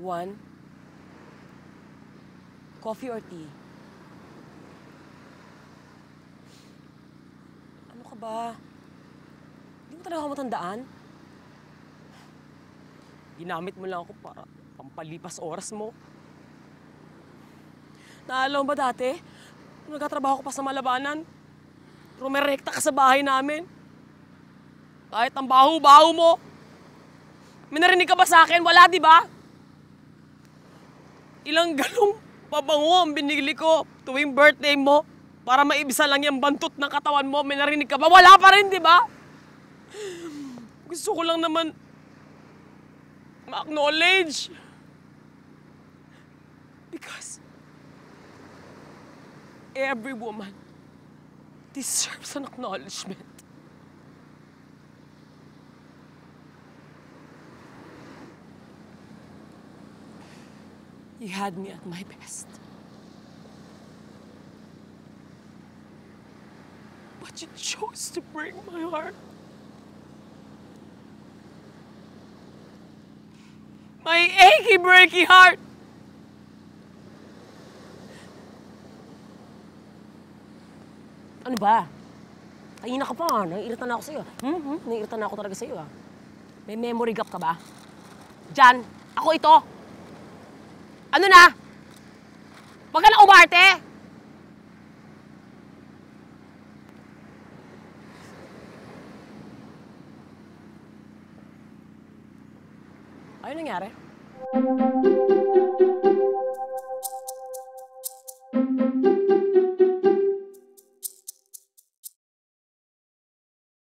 One, coffee or tea? Ano ka ba? Hindi mo talaga ako matandaan? Ginamit mo lang ako para pampalipas oras mo. Naalala mo ba dati? Nung nagtatrabaho ko pa sa Malabanan, rumerekta ka sa bahay namin. Kahit ang baho-baho mo. May narinig ka ba sa akin? Wala, di ba? Ilang galong pabango ang binili ko tuwing birthday mo para maibisa lang yung bantot ng katawan mo. May narinig ka ba? Wala pa rin, di ba? Gusto ko lang naman ma-acknowledge. Because every woman deserves an acknowledgement. You had me at my best. But you chose to break my heart. My achy, breaky heart! Ano ba? Kanina ka pa, naiirita na ako sa'yo. Naiirita na ako talaga sa'yo, ah. May memory gap ka ba? Jan, ako ito! Ano na? Wag ka na umarte! Ano nangyari?